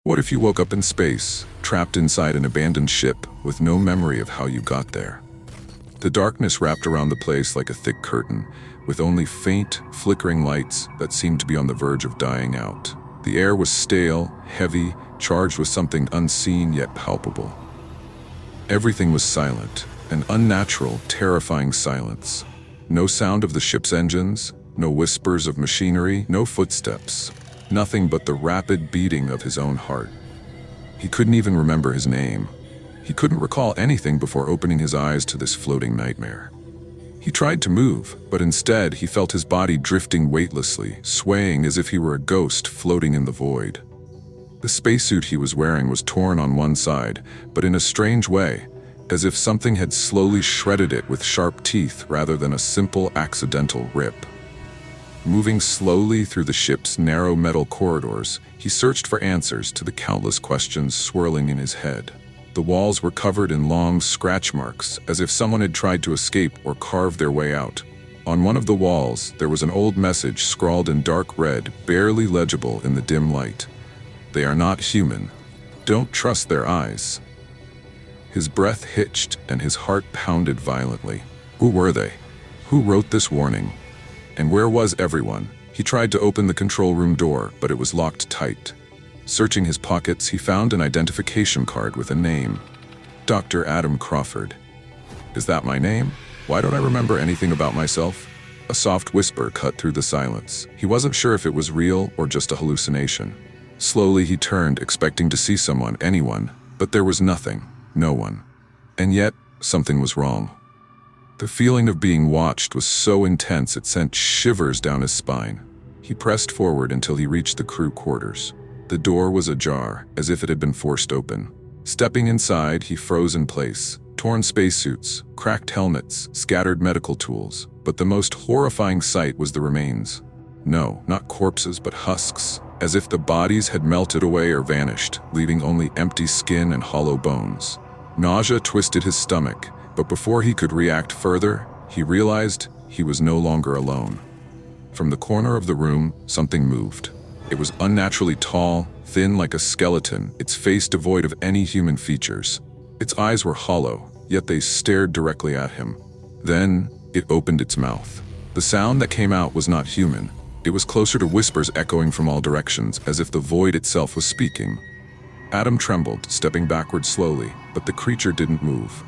What if you woke up in space, trapped inside an abandoned ship with no memory of how you got there? The darkness wrapped around the place like a thick curtain, with only faint, flickering lights that seemed to be on the verge of dying out. The air was stale, heavy, charged with something unseen yet palpable. Everything was silent, an unnatural, terrifying silence. No sound of the ship's engines, no whispers of machinery, no footsteps. Nothing but the rapid beating of his own heart. He couldn't even remember his name. He couldn't recall anything before opening his eyes to this floating nightmare. He tried to move, but instead he felt his body drifting weightlessly, swaying as if he were a ghost floating in the void. The spacesuit he was wearing was torn on one side, but in a strange way, as if something had slowly shredded it with sharp teeth rather than a simple accidental rip. Moving slowly through the ship's narrow metal corridors, he searched for answers to the countless questions swirling in his head. The walls were covered in long scratch marks, as if someone had tried to escape or carve their way out. On one of the walls, there was an old message scrawled in dark red, barely legible in the dim light. "They are not human. Don't trust their eyes." His breath hitched and his heart pounded violently. Who were they? Who wrote this warning? And where was everyone? He tried to open the control room door, but it was locked tight. Searching his pockets, he found an identification card with a name. Dr. Adam Crawford. Is that my name? Why don't I remember anything about myself? A soft whisper cut through the silence. He wasn't sure if it was real or just a hallucination. Slowly he turned, expecting to see someone, anyone, but there was nothing, no one. And yet, something was wrong. The feeling of being watched was so intense it sent shivers down his spine. He pressed forward until he reached the crew quarters. The door was ajar, as if it had been forced open. Stepping inside, he froze in place. Torn spacesuits, cracked helmets, scattered medical tools. But the most horrifying sight was the remains. No, not corpses, but husks, as if the bodies had melted away or vanished, leaving only empty skin and hollow bones. Nausea twisted his stomach, but before he could react further, he realized he was no longer alone. From the corner of the room, something moved. It was unnaturally tall, thin like a skeleton, its face devoid of any human features. Its eyes were hollow, yet they stared directly at him. Then, it opened its mouth. The sound that came out was not human. It was closer to whispers echoing from all directions, as if the void itself was speaking. Adam trembled, stepping backward slowly, but the creature didn't move.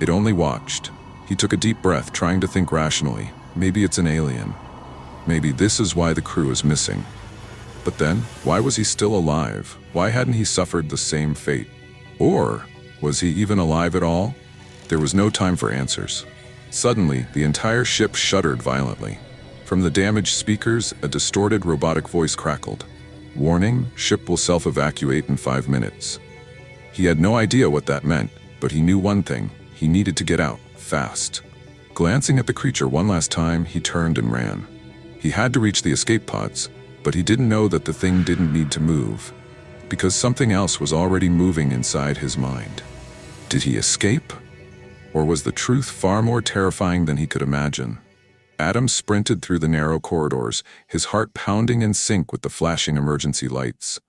It only watched. He took a deep breath, trying to think rationally. Maybe it's an alien. Maybe this is why the crew is missing. But then, why was he still alive? Why hadn't he suffered the same fate? Or, was he even alive at all? There was no time for answers. Suddenly, the entire ship shuddered violently. From the damaged speakers, a distorted robotic voice crackled. "Warning, ship will self-evacuate in 5 minutes." He had no idea what that meant, but he knew one thing. He needed to get out, fast. Glancing at the creature one last time, he turned and ran. He had to reach the escape pods, but he didn't know that the thing didn't need to move, because something else was already moving inside his mind. Did he escape? Or was the truth far more terrifying than he could imagine? Adam sprinted through the narrow corridors, his heart pounding in sync with the flashing emergency lights.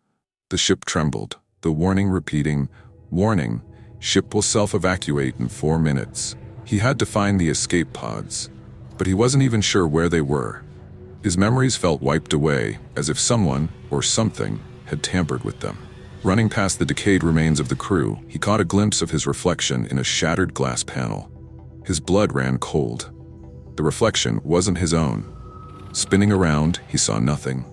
The ship trembled, the warning repeating, "Warning, ship will self-evacuate in 4 minutes." He had to find the escape pods, but he wasn't even sure where they were. His memories felt wiped away, as if someone, or something, had tampered with them. Running past the decayed remains of the crew, he caught a glimpse of his reflection in a shattered glass panel. His blood ran cold. The reflection wasn't his own. Spinning around, he saw nothing.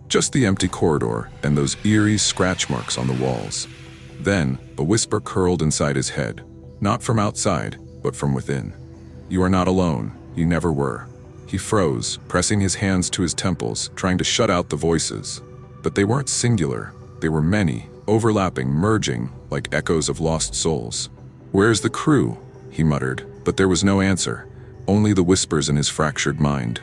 Just the empty corridor and those eerie scratch marks on the walls. Then, a whisper curled inside his head, not from outside, but from within. "You are not alone. You never were." He froze, pressing his hands to his temples, trying to shut out the voices. But they weren't singular. They were many, overlapping, merging, like echoes of lost souls. "Where's the crew?" he muttered, but there was no answer, only the whispers in his fractured mind.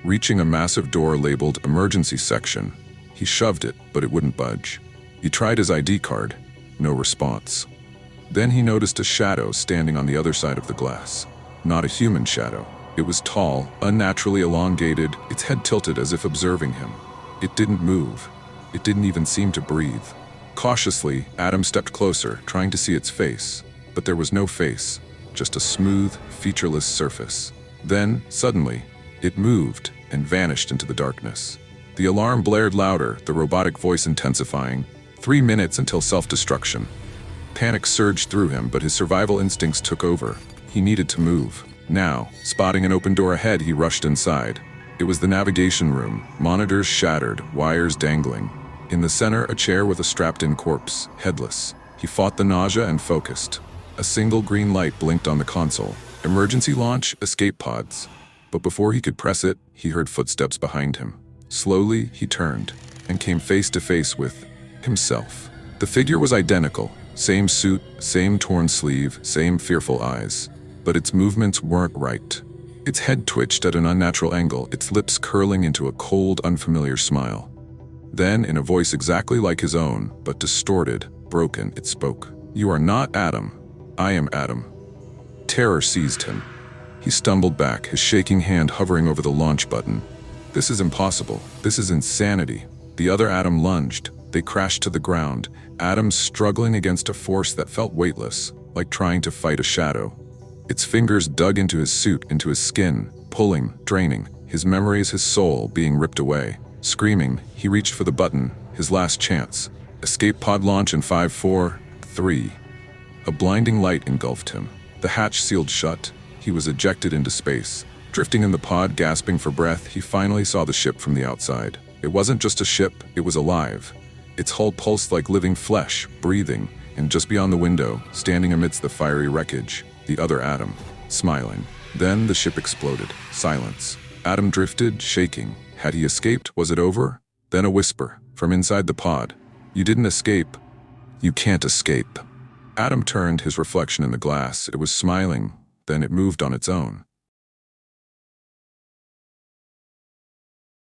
Reaching a massive door labeled Emergency Section, he shoved it, but it wouldn't budge. He tried his ID card. No response. Then he noticed a shadow standing on the other side of the glass. Not a human shadow. It was tall, unnaturally elongated, its head tilted as if observing him. It didn't move. It didn't even seem to breathe. Cautiously, Adam stepped closer, trying to see its face. But there was no face, just a smooth, featureless surface. Then, suddenly, it moved and vanished into the darkness. The alarm blared louder, the robotic voice intensifying. 3 minutes until self-destruction. Panic surged through him, but his survival instincts took over. He needed to move. Now, spotting an open door ahead, he rushed inside. It was the navigation room, monitors shattered, wires dangling. In the center, a chair with a strapped-in corpse, headless. He fought the nausea and focused. A single green light blinked on the console. Emergency launch, escape pods. But before he could press it, he heard footsteps behind him. Slowly, he turned and came face to face with himself. The figure was identical. Same suit, same torn sleeve, same fearful eyes. But its movements weren't right. Its head twitched at an unnatural angle, its lips curling into a cold, unfamiliar smile. Then, in a voice exactly like his own, but distorted, broken, it spoke. "You are not Adam. I am Adam." Terror seized him. He stumbled back, his shaking hand hovering over the launch button. This is impossible. This is insanity. The other Adam lunged. They crashed to the ground, Adam struggling against a force that felt weightless, like trying to fight a shadow. Its fingers dug into his suit, into his skin, pulling, draining, his memories, his soul being ripped away. Screaming, he reached for the button, his last chance. Escape pod launch in 5, 4, 3. A blinding light engulfed him. The hatch sealed shut. He was ejected into space. Drifting in the pod, gasping for breath, he finally saw the ship from the outside. It wasn't just a ship, it was alive. Its hull pulsed like living flesh, breathing, and just beyond the window, standing amidst the fiery wreckage, the other Adam, smiling. Then the ship exploded. Silence. Adam drifted, shaking. Had he escaped? Was it over? Then a whisper, from inside the pod. "You didn't escape. You can't escape." Adam turned, his reflection in the glass. It was smiling. Then it moved on its own.